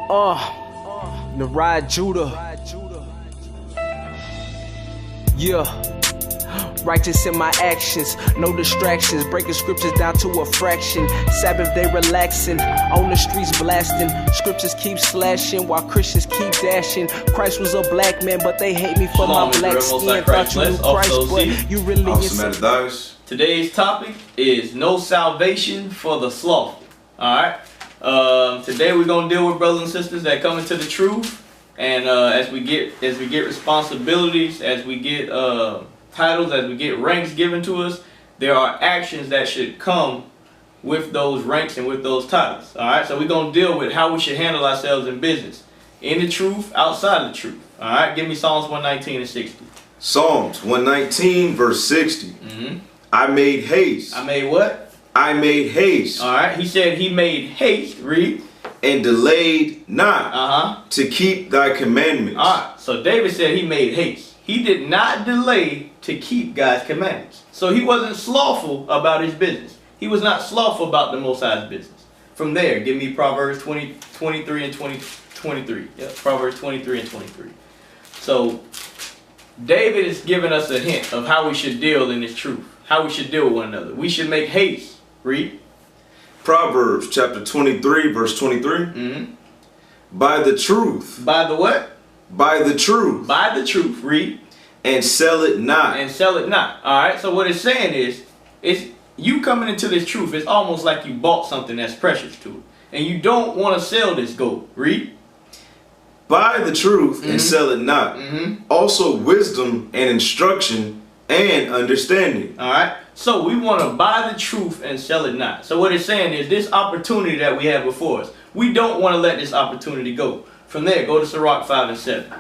Narad Judah. Yeah. Righteous in my actions, no distractions, breaking scriptures down to a fraction. Sabbath day relaxing, on the streets blasting. Scriptures keep slashing while Christians keep dashing. Christ was a black man, but they hate me for my black skin. Thought you knew Christ, but you really is. Today's topic is no salvation for the slothful. Alright? Today we're gonna deal with brothers and sisters that come into the truth, and as we get responsibilities, as we get titles, as we get ranks given to us, there are actions that should come with those ranks and with those titles. Alright, so we're going to deal with how we should handle ourselves in business, in the truth, outside of the truth. Alright, give me Psalms 119 and 60. Psalms 119 verse 60. I made haste. I made what? I made haste. Alright, he said he made haste, read. And delayed not to keep thy commandments. Alright, so David said he made haste. He did not delay to keep God's commandments. So he wasn't slothful about his business. He was not slothful about the Most High's business. From there, give me Proverbs 23 and 23. Yeah, Proverbs 23 and 23. So David is giving us a hint of how we should deal in this truth. How we should deal with one another. We should make haste. Read. Proverbs chapter 23 verse 23. By the truth. By the what? By the truth. By the truth. Read. And sell it not. And sell it not. Alright, so what it's saying is, it's you coming into this truth, it's almost like you bought something that's precious to it. And you don't want to sell this gold. Read. Buy the truth and sell it not. Also wisdom and instruction and understanding. Alright, so we want to buy the truth and sell it not. So what it's saying is, this opportunity that we have before us, we don't want to let this opportunity go. From there, go to Sirach 5 and 7.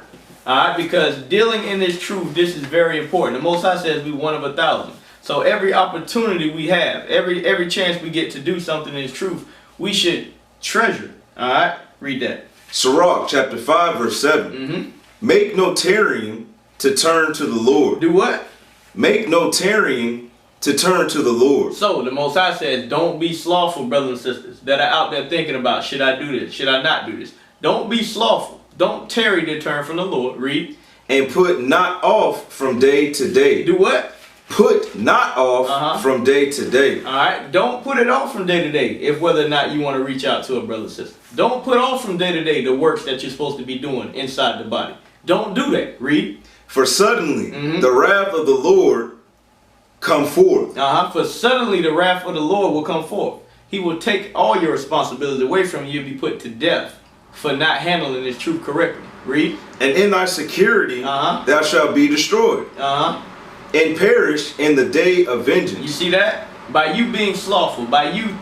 Alright, because dealing in this truth, this is very important. The Most High says we one of 1,000. So every opportunity we have, every chance we get to do something in this truth, we should treasure it. Alright, read that. Sirach chapter 5 verse 7. Make no tarrying to turn to the Lord. Do what? Make no tarrying to turn to the Lord. So the Most High says, don't be slothful, brothers and sisters, that are out there thinking about, should I do this? Should I not do this? Don't be slothful. Don't tarry to turn from the Lord. Read. And put not off from day to day. Do what? Put not off from day to day. Alright, don't put it off from day to day, if whether or not you want to reach out to a brother or sister. Don't put off from day to day the works that you're supposed to be doing inside the body. Don't do that. Read. For suddenly the wrath of the Lord come forth. For suddenly the wrath of the Lord will come forth. He will take all your responsibilities away from you and be put to death for not handling this truth correctly. Read. And in thy security thou shalt be destroyed. And perish in the day of vengeance. You see that? By you being slothful, by you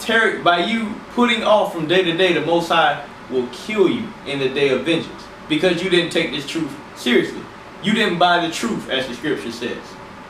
putting off from day to day, the Most High will kill you in the day of vengeance. Because you didn't take this truth seriously. You didn't buy the truth, as the scripture says.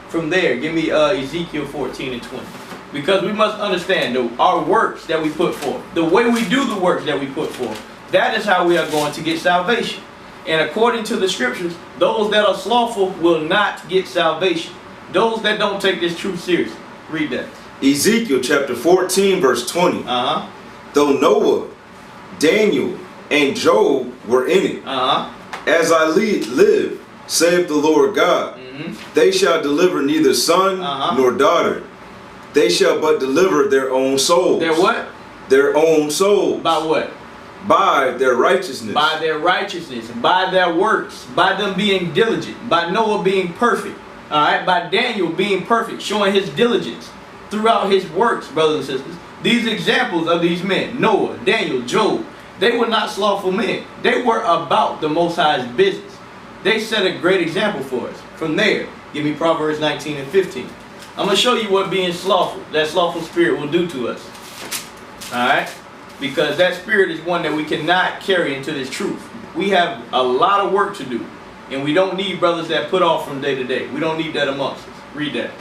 From there, give me Ezekiel 14 and 20. Because we must understand our works that we put forth, the way we do the works that we put forth, that is how we are going to get salvation. And according to the scriptures, those that are slothful will not get salvation. Those that don't take this truth seriously. Read that. Ezekiel chapter 14 verse 20. Though Noah, Daniel, and Job were in it, as I live, saith the Lord God, they shall deliver neither son nor daughter. They shall but deliver their own souls. Their what? Their own souls. By what? By their righteousness. By their righteousness. By their works. By them being diligent. By Noah being perfect. Alright? By Daniel being perfect. Showing his diligence throughout his works, brothers and sisters. These examples of these men, Noah, Daniel, Job, they were not slothful men. They were about the Most High's business. They set a great example for us. From there, give me Proverbs 19 and 15. I'm going to show you what being slothful, that slothful spirit will do to us. Alright? Because that spirit is one that we cannot carry into this truth. We have a lot of work to do. And we don't need brothers that put off from day to day. We don't need that amongst us. Read that.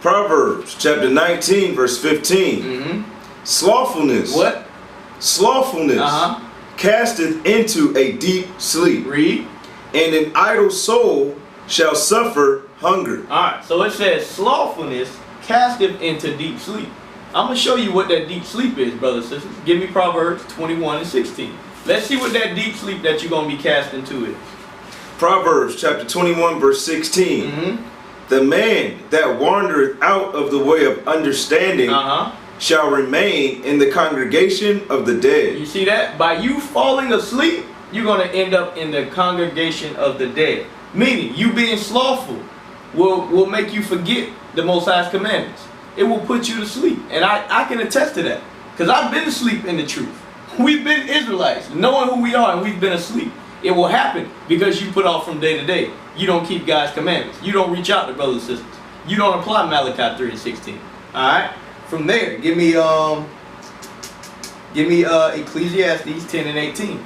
Proverbs chapter 19 verse 15. Slothfulness. What? Slothfulness casteth into a deep sleep. Read. And an idle soul shall suffer hunger. Alright, so it says slothfulness casteth into deep sleep. I'm going to show you what that deep sleep is, brothers and sisters. Give me Proverbs 21 and 16. Let's see what that deep sleep that you're going to be cast into is. Proverbs chapter 21 verse 16. Mm-hmm. The man that wandereth out of the way of understanding shall remain in the congregation of the dead. You see that? By you falling asleep, you're going to end up in the congregation of the dead. Meaning, you being slothful will make you forget the Most High's commandments. It will put you to sleep. And I can attest to that. Because I've been asleep in the truth. We've been Israelites, knowing who we are, and we've been asleep. It will happen because you put off from day to day. You don't keep God's commandments. You don't reach out to brothers and sisters. You don't apply Malachi 3 and 16. Alright? From there, give me Ecclesiastes 10 and 18.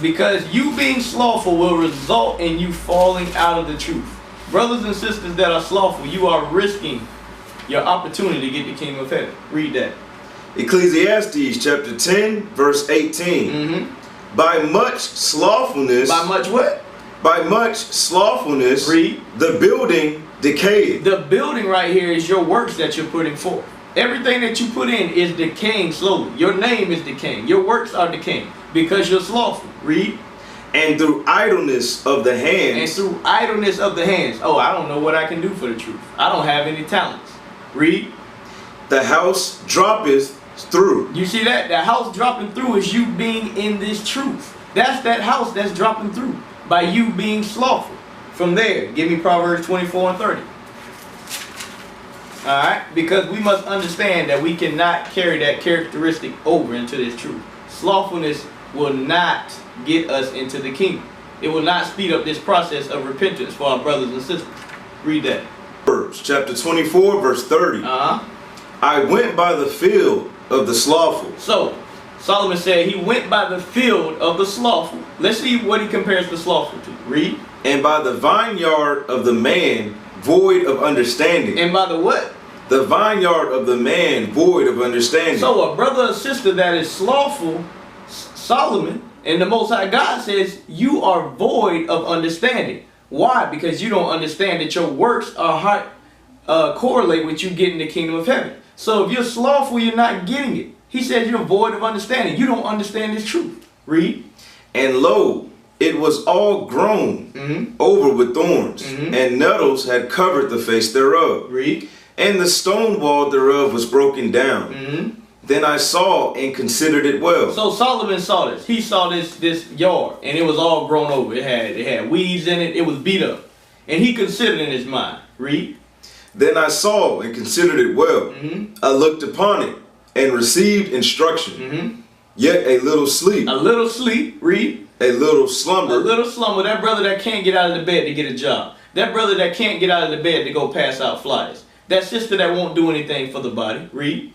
Because you being slothful will result in you falling out of the truth. Brothers and sisters that are slothful, you are risking your opportunity to get the kingdom of heaven. Read that. Ecclesiastes chapter 10 verse 18. Mm-hmm. By much slothfulness. By much what? By much slothfulness. Read. The building decayed. The building right here is your works that you're putting forth. Everything that you put in is decaying slowly. Your name is decaying. Your works are decaying because you're slothful. Read. And through idleness of the hands. And through idleness of the hands. Oh, I don't know what I can do for the truth. I don't have any talents. Read. The house droppeth through. You see that? The house dropping through is you being in this truth. That's that house that's dropping through by you being slothful. From there, give me Proverbs 24 and 30. Alright? Because we must understand that we cannot carry that characteristic over into this truth. Slothfulness will not get us into the kingdom. It will not speed up this process of repentance for our brothers and sisters. Read that. Proverbs chapter 24 verse 30. I went by the field of the slothful. So, Solomon said he went by the field of the slothful. Let's see what he compares the slothful to. Read. And by the vineyard of the man void of understanding. And by the what? The vineyard of the man void of understanding. So a brother or sister that is slothful, Solomon, and the Most High God says, you are void of understanding. Why? Because you don't understand that your works are correlate with you getting the kingdom of heaven. So if you're slothful, you're not getting it. He says you're void of understanding. You don't understand this truth. Read. And lo, it was all grown over with thorns, and nettles had covered the face thereof. Read. And the stone wall thereof was broken down. Then I saw and considered it well. So Solomon saw this. He saw this yard, and it was all grown over. It had weeds in it. It was beat up. And he considered in his mind. Read. Then I saw and considered it well. I looked upon it and received instruction. Yet a little sleep. A little sleep. Read. A little slumber. A little slumber. That brother that can't get out of the bed to get a job. That brother that can't get out of the bed to go pass out flyers. That sister that won't do anything for the body. Read.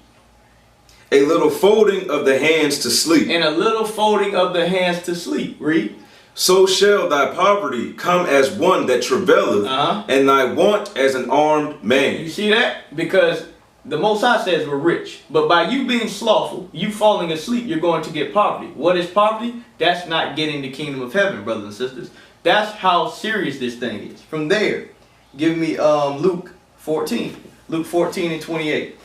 A little folding of the hands to sleep. And a little folding of the hands to sleep. Read. So shall thy poverty come as one that travaileth, and thy want as an armed man. You see that? Because the Most High says we're rich. But by you being slothful, you falling asleep, you're going to get poverty. What is poverty? That's not getting the kingdom of heaven, brothers and sisters. That's how serious this thing is. From there, give me Luke 14. Luke 14 and 28.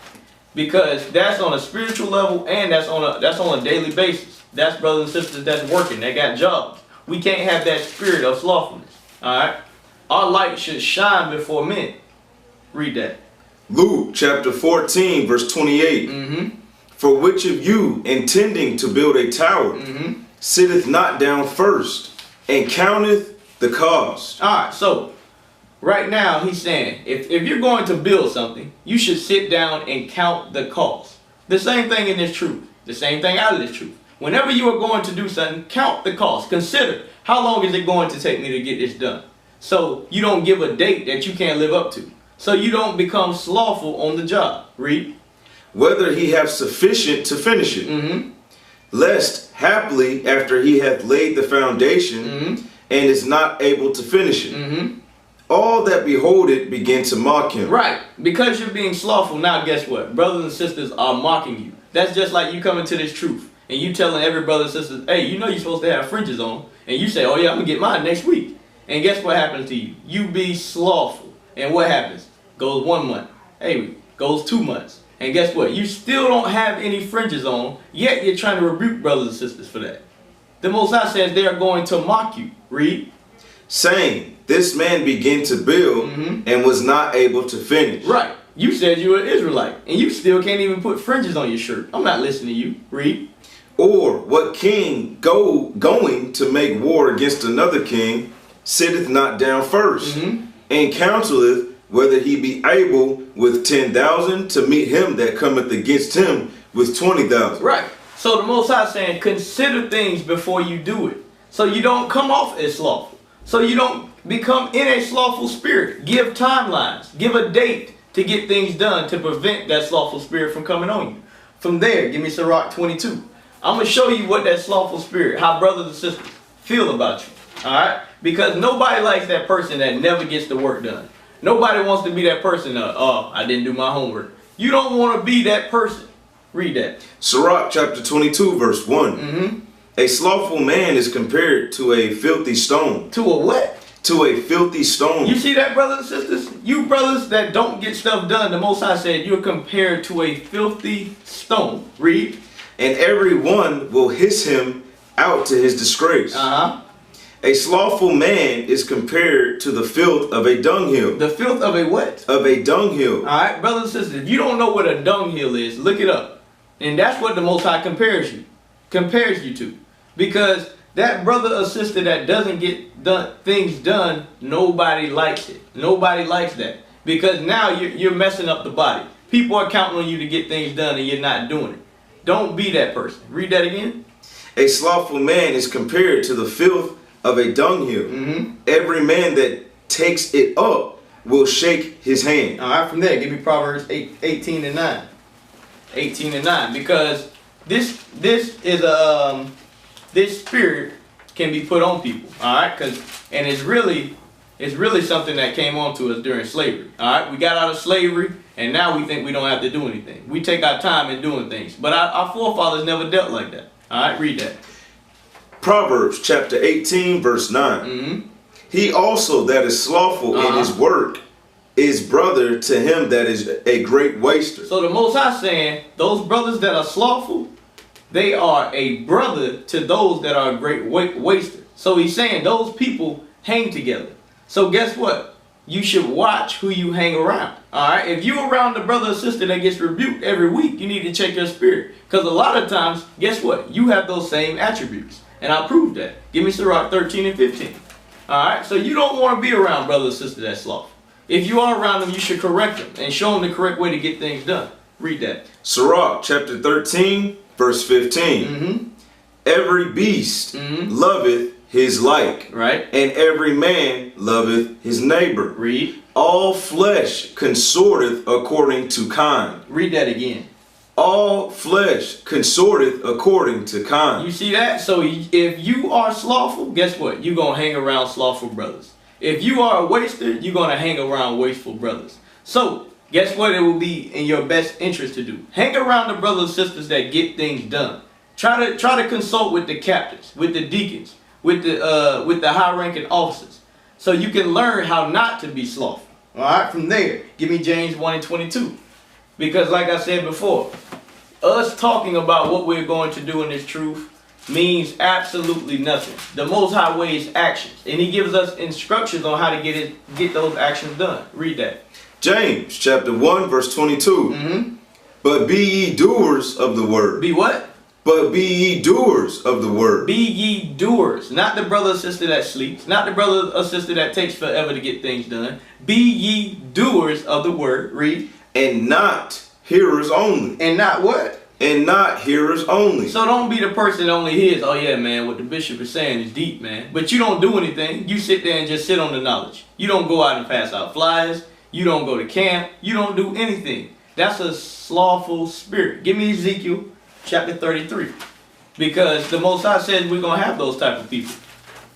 Because that's on a spiritual level and that's on a daily basis. That's brothers and sisters that's working, they got jobs. We can't have that spirit of slothfulness. Alright? Our light should shine before men. Read that. Luke chapter 14 verse 28. For which of you intending to build a tower sitteth not down first and counteth the cost? Alright, so right now he's saying if you're going to build something, you should sit down and count the cost. The same thing in this truth. The same thing out of this truth. Whenever you are going to do something, count the cost. Consider, how long is it going to take me to get this done? So you don't give a date that you can't live up to. So you don't become slothful on the job. Read. Whether he have sufficient to finish it. Lest haply after he hath laid the foundation and is not able to finish it. All that behold it begin to mock him. Right. Because you're being slothful, now guess what? Brothers and sisters are mocking you. That's just like you coming to this truth. And you telling every brother and sister, hey, you know you're supposed to have fringes on. And you say, oh yeah, I'm going to get mine next week. And guess what happens to you? You be slothful. And what happens? Goes 1 month. Hey, goes 2 months. And guess what? You still don't have any fringes on, yet you're trying to rebuke brothers and sisters for that. The Most High says they are going to mock you. Read. Saying, this man began to build and was not able to finish. Right. You said you were an Israelite, and you still can't even put fringes on your shirt. I'm not listening to you. Read. Or what king going to make war against another king sitteth not down first, and counseleth whether he be able with 10,000 to meet him that cometh against him with 20,000. Right. So the Most High saying, consider things before you do it, so you don't come off as slothful, so you don't become in a slothful spirit. Give timelines, give a date to get things done to prevent that slothful spirit from coming on you. From there, give me Sirach 22. I'm going to show you what that slothful spirit, how brothers and sisters feel about you. All right? Because nobody likes that person that never gets the work done. Nobody wants to be that person, oh, I didn't do my homework. You don't want to be that person. Read that. Sirach chapter 22 verse 1. A slothful man is compared to a filthy stone. To a what? To a filthy stone. You see that, brothers and sisters? You brothers that don't get stuff done, the Most High said you're compared to a filthy stone. Read. And every one will hiss him out to his disgrace. A slothful man is compared to the filth of a dunghill. The filth of a what? Of a dunghill. All right, brothers and sisters, if you don't know what a dunghill is, look it up. And that's what the Most High compares you to. Because that brother or sister that doesn't get things done, nobody likes it. Nobody likes that. Because now you're messing up the body. People are counting on you to get things done and you're not doing it. Don't be that person. Read that again. A slothful man is compared to the filth of a dunghill. Every man that takes it up will shake his hand. All right, from there, give me Proverbs 18 and 9. 18 and 9. Because this is a this spirit can be put on people. All right, and it's really something that came on to us during slavery. All right, we got out of slavery, and now we think we don't have to do anything. We take our time in doing things, but our forefathers never dealt like that. All right, read that. Proverbs chapter 18 verse 9. He also that is slothful in his work is brother to him that is a great waster. So the Most High saying those brothers that are slothful, they are a brother to those that are a great waster. So he's saying those people hang together. So guess what? You should watch who you hang around. All right. If you're around the brother or sister that gets rebuked every week, you need to check your spirit. Because a lot of times, guess what? You have those same attributes. And I proved that. Give me Sirach 13 and 15. All right. So you don't want to be around brother or sister that's slothful. If you are around them, you should correct them and show them the correct way to get things done. Read that. Sirach chapter 13 verse 15. Every beast loveth his like, right? And every man loveth his neighbor. Read. All flesh consorteth according to kind. Read that again. All flesh consorteth according to kind. You see that? So if you are slothful, guess what? You're going to hang around slothful brothers. If you are a waster, you're going to hang around wasteful brothers. So guess what it will be in your best interest to do? Hang around the brothers and sisters that get things done. Try to consult with the captains, with the deacons, with the high-ranking officers, so you can learn how not to be slothful. All right, from there, give me James 1 and 22. Because like I said before, us talking about what we're going to do in this truth means absolutely nothing. The Most High way is actions, and he gives us instructions on how to get those actions done. Read that. James chapter 1 verse 22. But be ye doers of the word. Be what? But be ye doers of the word. Be ye doers. Not the brother or sister that sleeps. Not the brother or sister that takes forever to get things done. Be ye doers of the word. Read. And not hearers only. And not what? And not hearers only. So don't be the person that only hears, oh yeah, man, what the bishop is saying is deep, man. But you don't do anything. You sit there and just sit on the knowledge. You don't go out and pass out flyers. You don't go to camp. You don't do anything. That's a slothful spirit. Give me Ezekiel chapter 33. Because the Most High says we're going to have those type of people.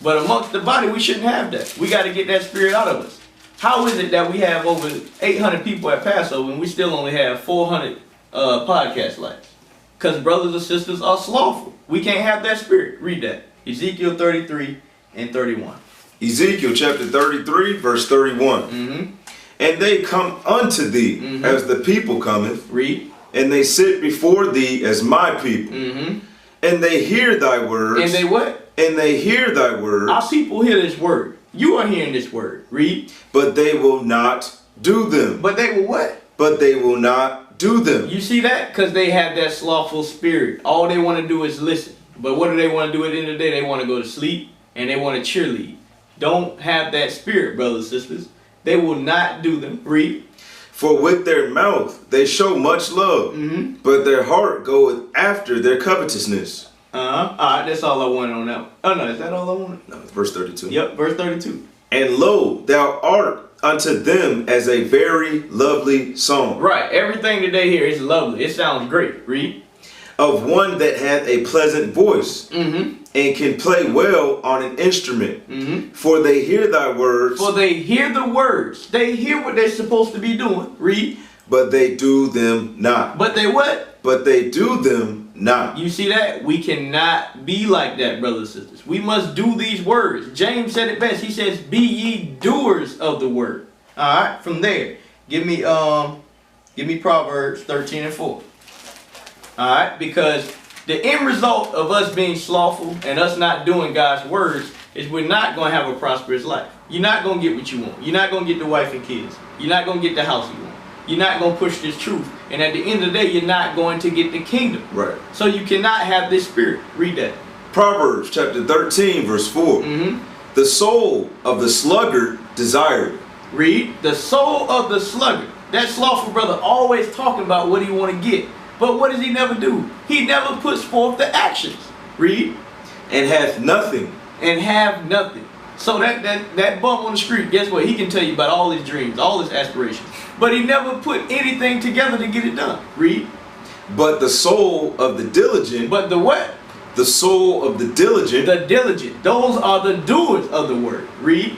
But amongst the body, we shouldn't have that. We got to get that spirit out of us. How is it that we have over 800 people at Passover and we still only have 400 podcast likes? Because brothers and sisters are slothful. We can't have that spirit. Read that. Ezekiel 33 and 31. Ezekiel chapter 33 verse 31. And they come unto thee as the people cometh. Read. And they sit before thee as my people. And And they hear thy words. And they what? And they hear thy words. Our people hear this word. You are hearing this word. Read. But they will not do them. But they will what? But they will not do them. You see that? Because they have that slothful spirit. All they want to do is listen. But what do they want to do at the end of the day? They want to go to sleep and they want to cheerlead. Don't have that spirit, brothers and sisters. They will not do them. Read. For with their mouth they show much love, but their heart goeth after their covetousness. Alright, that's all I wanted on that one. Oh no, is that all I wanted? No, it's verse 32. Yep, verse 32. And lo, thou art unto them as a very lovely song. Right, everything that they hear is lovely. It sounds great. Read. Of one that hath a pleasant voice, and can play well on an instrument. For they hear thy words. For they hear the words. They hear what they're supposed to be doing. Read. But they do them not. But they what? But they do them not. You see that? We cannot be like that, brothers and sisters. We must do these words. James said it best. He says, be ye doers of the word. Alright, from there. Give me Proverbs 13 and 4. Alright, because the end result of us being slothful and us not doing God's words is we're not going to have a prosperous life. You're not going to get what you want. You're not going to get the wife and kids. You're not going to get the house you want. You're not going to push this truth. And at the end of the day, you're not going to get the kingdom. Right. So you cannot have this spirit. Read that. Proverbs chapter 13 verse 4. The soul of the sluggard desired. Read. The soul of the sluggard. That slothful brother always talking about what he want to get. But what does he never do? He never puts forth the actions. Read. And hath nothing. And have nothing. So that bum on the street, guess what? He can tell you about all his dreams, all his aspirations. But he never put anything together to get it done. Read. But the soul of the diligent. But the what? The soul of the diligent. The diligent. Those are the doers of the word. Read.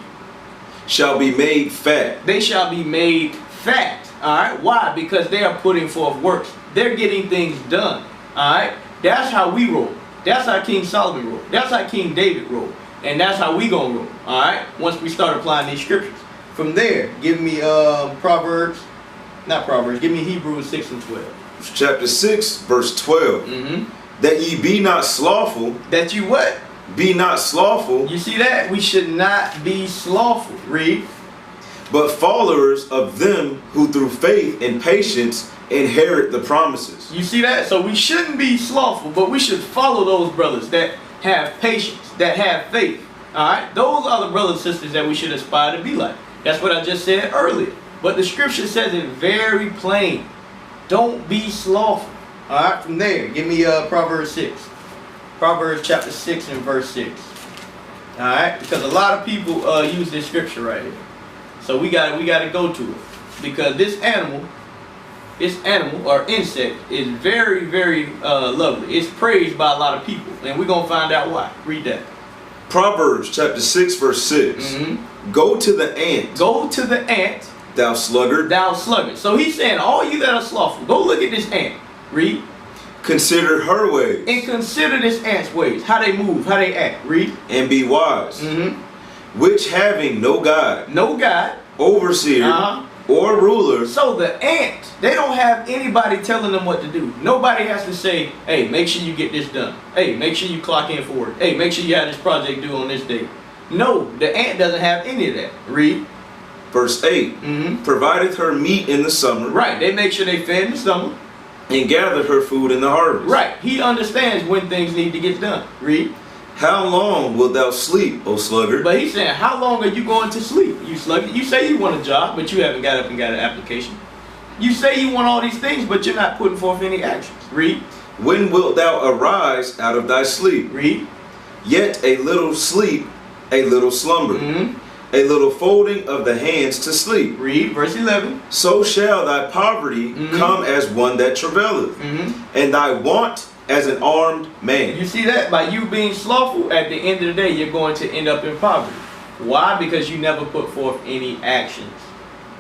Shall be made fat. They shall be made fat. Alright. Why? Because they are putting forth works. They're getting things done. Alright. That's how we roll. That's how King Solomon rolled. That's how King David rolled. And that's how we gonna roll. Alright. Once we start applying these scriptures. From there, give me give me Hebrews 6 and 12. Chapter 6 verse 12. That ye be not slothful. That you what? Be not slothful. You see that? We should not be slothful. Read. But followers of them who through faith and patience inherit the promises. You see that? So we shouldn't be slothful, but we should follow those brothers that have patience, that have faith. Alright? Those are the brothers and sisters that we should aspire to be like. That's what I just said earlier. But the scripture says it very plain. Don't be slothful. Alright, from there, give me Proverbs 6. Proverbs chapter 6 and verse 6. Alright, because a lot of people use this scripture right here. So we gotta go to it. Because this animal or insect is very, very lovely. It's praised by a lot of people. And we're gonna find out why. Read that. Proverbs chapter 6 verse 6. Go to the ant. Go to the ant. Thou sluggard. Thou sluggard. So he's saying, all you that are slothful, go look at this ant. Read. Consider her ways. And consider this ant's ways. How they move, how they act. Read. And be wise. Which having no guide. No guide. Overseer. Or ruler. So the ant, they don't have anybody telling them what to do. Nobody has to say, hey, make sure you get this done. Hey, make sure you clock in for work. Hey, make sure you have this project due on this day. No, the ant doesn't have any of that. Read. Verse 8. Provideth her meat in the summer. Right, they make sure they fed in the summer. And gather her food in the harvest. Right, he understands when things need to get done. Read. How long wilt thou sleep, O sluggard? But he's saying, how long are you going to sleep, you sluggard? You say you want a job, but you haven't got up and got an application. You say you want all these things, but you're not putting forth any actions. Read. When wilt thou arise out of thy sleep? Read. Yet a little sleep, a little slumber. A little folding of the hands to sleep. Read. Verse 11. So shall thy poverty come as one that travaileth, and thy want as an armed man. You see that? By you being slothful, at the end of the day, you're going to end up in poverty. Why? Because you never put forth any actions.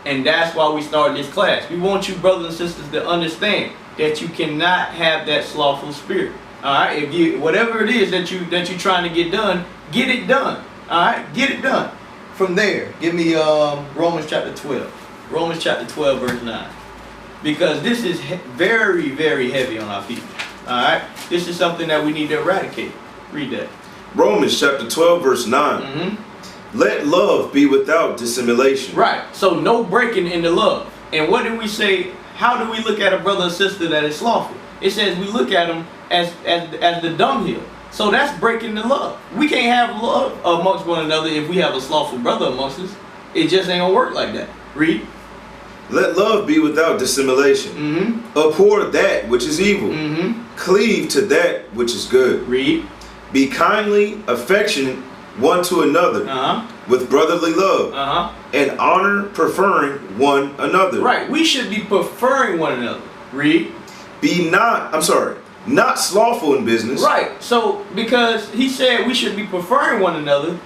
And that's why we started this class. We want you brothers and sisters to understand that you cannot have that slothful spirit. Alright? If you whatever it is that you're trying to get done, get it done. Alright? Get it done. From there, give me Romans chapter 12. Romans chapter 12 verse 9. Because this is very, very heavy on our people. Alright? This is something that we need to eradicate. Read that. Romans chapter 12, verse 9. Let love be without dissimulation. Right. So no breaking in the love. And what do we say? How do we look at a brother or sister that is slothful? It says we look at them as the dunghill. So that's breaking the love. We can't have love amongst one another if we have a slothful brother amongst us. It just ain't gonna work like that. Read. Let love be without dissimulation. Abhor that which is evil. Cleave to that which is good. Read. Be kindly affectionate one to another with brotherly love and honor, preferring one another. Right. We should be preferring one another. Read. Be not slothful in business. Right. So because he said we should be preferring one another,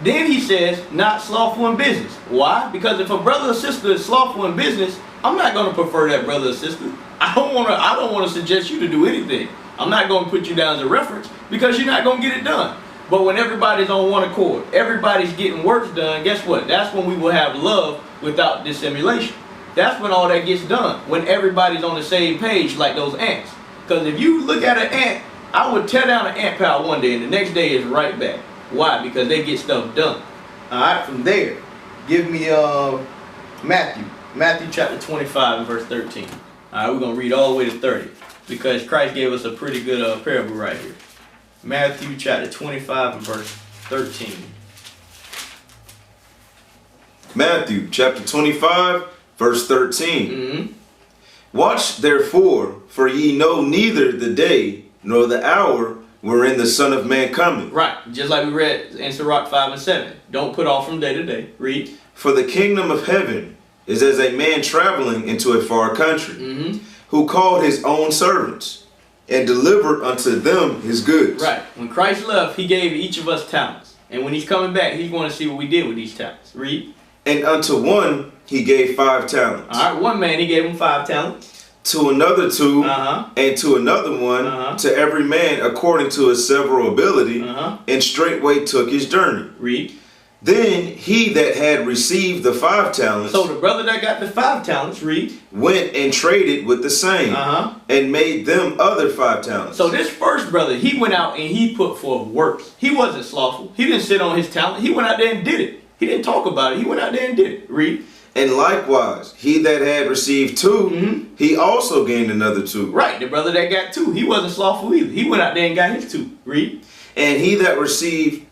then he says not slothful in business. Why? Because if a brother or sister is slothful in business, I'm not going to prefer that brother or sister. I don't want to suggest you to do anything. I'm not going to put you down as a reference because you're not going to get it done. But when everybody's on one accord, everybody's getting works done, guess what? That's when we will have love without dissimulation. That's when all that gets done. When everybody's on the same page like those ants. Because if you look at an ant, I would tear down an ant pile one day and the next day is right back. Why? Because they get stuff done. Alright, from there, give me Matthew chapter 25 and verse 13. Alright, we're going to read all the way to 30. Because Christ gave us a pretty good parable right here. Matthew chapter 25 and verse 13. Matthew chapter 25 verse 13. Watch therefore, for ye know neither the day nor the hour wherein the Son of Man cometh. Right, just like we read in Sirach 5 and 7. Don't put off from day to day. Read. For the kingdom of heaven is as a man traveling into a far country, who called his own servants and delivered unto them his goods. Right. When Christ left, he gave each of us talents. And when he's coming back, he's going to see what we did with these talents. Read. And unto one he gave 5 talents. All right, one man, he gave him 5 talents. To another 2, and to another 1, to every man according to his several ability, and straightway took his journey. Read. Then he that had received the 5 talents, so the brother that got the 5 talents, read, went and traded with the same, and made them other 5 talents. So this first brother, he went out and he put forth works. He wasn't slothful. He didn't sit on his talent. He went out there and did it. He didn't talk about it. He went out there and did it. Read. And likewise, he that had received 2, he also gained another 2. Right, the brother that got 2, he wasn't slothful either. He went out there and got his 2. Read. And he that received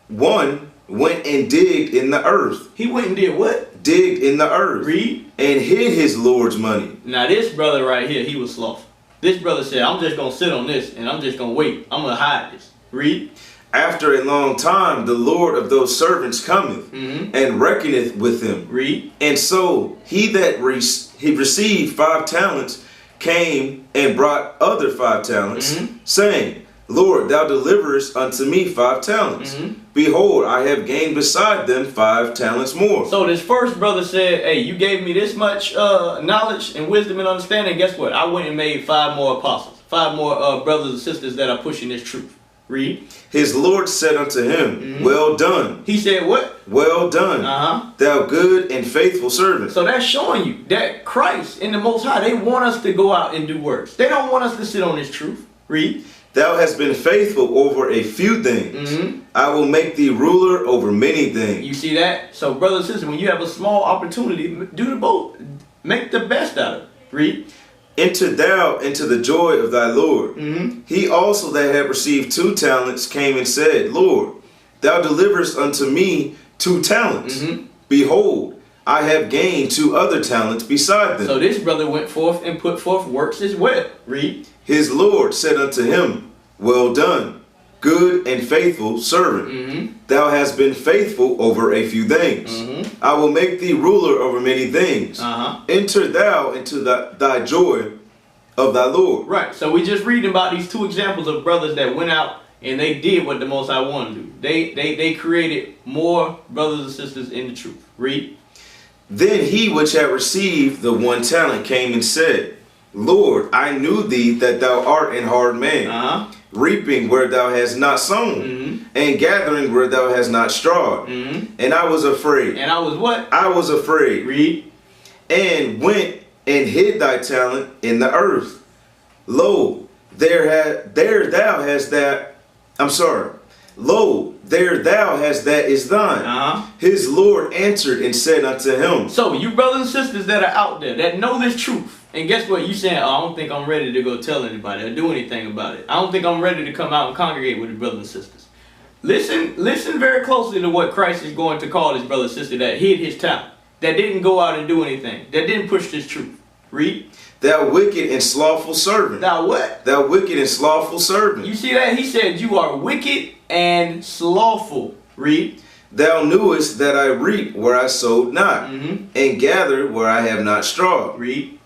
1 went and digged in the earth. He went and did what? Digged in the earth. Read. And hid his Lord's money. Now this brother right here, he was slothful. This brother said, I'm just going to sit on this and I'm just going to wait. I'm going to hide this. Read. After a long time, the Lord of those servants cometh and reckoneth with them. Read. And so he that he received 5 talents came and brought other 5 talents, saying, Lord, thou deliverest unto me 5 talents. Behold, I have gained beside them 5 talents more. So this first brother said, hey, you gave me this much knowledge and wisdom and understanding. Guess what? I went and made 5 more apostles, 5 more brothers and sisters that are pushing this truth. Read. His Lord said unto him, well done. He said what? Well done, thou good and faithful servant. So that's showing you that Christ and the Most High, they want us to go out and do works. They don't want us to sit on this truth. Read. Thou hast been faithful over a few things. I will make thee ruler over many things. You see that? So brother and sister, when you have a small opportunity, do the both. Make the best out of it. Read. Enter thou into the joy of thy Lord. He also that had received 2 talents came and said, Lord, thou deliverest unto me 2 talents. Behold, I have gained 2 other talents beside them. So this brother went forth and put forth works as well. Read. His Lord said unto him, well done, good and faithful servant. Thou hast been faithful over a few things. I will make thee ruler over many things. Enter thou into thy joy of thy Lord. Right. So we just reading about these 2 examples of brothers that went out and they did what the Most High wanted to do. They created more brothers and sisters in the truth. Read. Then he which had received the 1 talent came and said, Lord, I knew thee that thou art an hard man, reaping where thou hast not sown, and gathering where thou hast not strawed. And I was afraid. And I was what? I was afraid. Read. And went and hid thy talent in the earth. Lo, there thou hast that, I'm sorry, lo, there thou hast that is thine. His Lord answered and said unto him. So you brothers and sisters that are out there that know this truth, and guess what? You saying, oh, I don't think I'm ready to go tell anybody or do anything about it. I don't think I'm ready to come out and congregate with the brothers and sisters. Listen very closely to what Christ is going to call his brother and sister that hid his talent, that didn't go out and do anything, that didn't push this truth. Read. Thou wicked and slothful servant. Thou what? Thou wicked and slothful servant. You see that? He said you are wicked and slothful. Read. Thou knewest that I reap where I sowed not, and gather where I have not strawed. Read.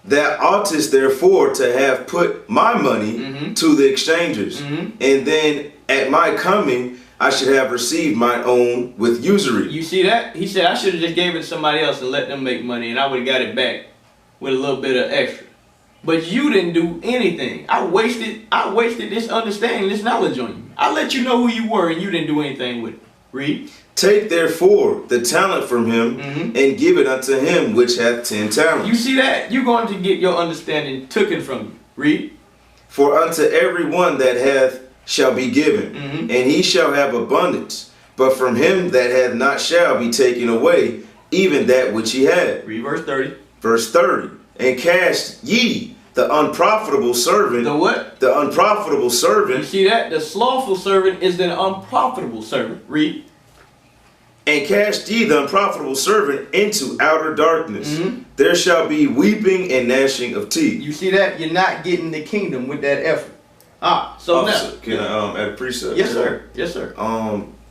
Thou oughtest therefore to have put my money to the exchangers, and then at my coming I should have received my own with usury. You see that? He said I should have just gave it to somebody else and let them make money, and I would have got it back with a little bit of extra. But you didn't do anything. I wasted this understanding, this knowledge on you. I let you know who you were, and you didn't do anything with it. Read. Take therefore the talent from him, and give it unto him which hath 10 talents. You see that? You're going to get your understanding taken from you. Read. For unto every one that hath shall be given, and he shall have abundance. But from him that hath not shall be taken away even that which he had. Read verse 30. Verse 30. And cast ye the unprofitable servant. The what? The unprofitable servant. You see that? The slothful servant is the unprofitable servant. Read. And cast ye the unprofitable servant into outer darkness. There shall be weeping and gnashing of teeth. You see that? You're not getting the kingdom with that effort. So now. Can I add a precept? Yes, sir. Yes, sir.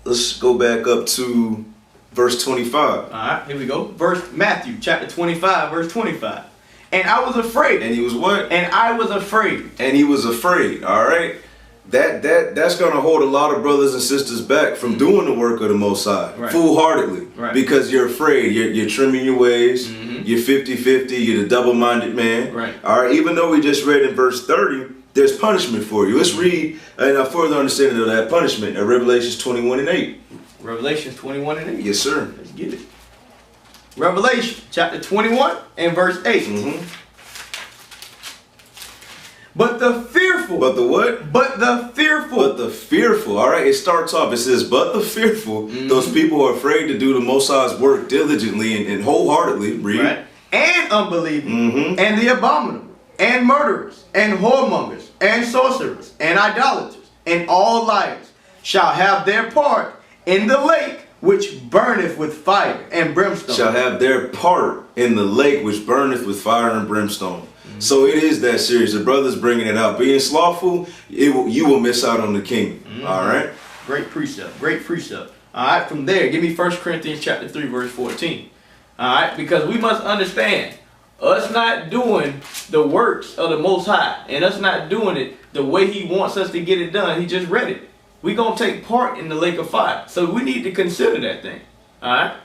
Let's go back up to verse 25. All right, here we go. Matthew chapter 25, verse 25. And I was afraid. And he was what? And I was afraid. And he was afraid. All right. That's gonna hold a lot of brothers and sisters back from doing the work of the Most High, full-heartedly, because you're afraid. You're trimming your ways. You're 50-50. You're the double-minded man. All right. Even though we just read in verse 30, there's punishment for you. Let's read a further understanding of that punishment in Revelations 21:8. Revelations 21:8. Yes, sir. Let's get it. Revelation chapter 21 and verse 8. But the fearful. But the what? But the fearful. But the fearful. All right, it starts off. It says, but the fearful. Those people who are afraid to do the Most High's work diligently and wholeheartedly. Read. And unbelieving. And the abominable. And murderers. And whoremongers. And sorcerers. And idolaters. And all liars shall have their part in the lake which burneth with fire and brimstone. Shall have their part in the lake which burneth with fire and brimstone. So it is that serious. The brother's bringing it out. Being slothful, you will miss out on the kingdom. All right? Great precept. Great precept. All right, from there, give me 1 Corinthians chapter 3, verse 14. All right, because we must understand, us not doing the works of the Most High, and us not doing it the way he wants us to get it done, he just read it. We're going to take part in the lake of fire. So we need to consider that thing. All right?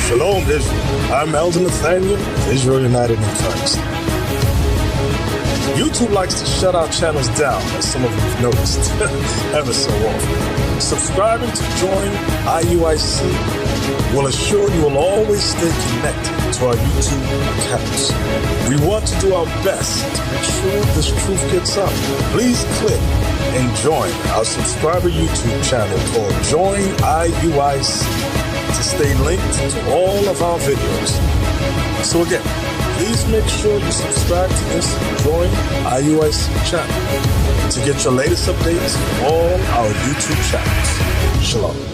Shalom, Israel. I'm Elder Nathaniel of Israel United in Christ. YouTube likes to shut our channels down, as some of you have noticed, ever so often. Subscribing to join IUIC will assure you will always stay connected to our YouTube accounts. We want to do our best to make sure this truth gets out. Please click and join our subscriber YouTube channel called Join IUIC to stay linked to all of our videos. So again, please make sure you subscribe to this Join IUIC channel to get your latest updates on all our YouTube channels. Shalom.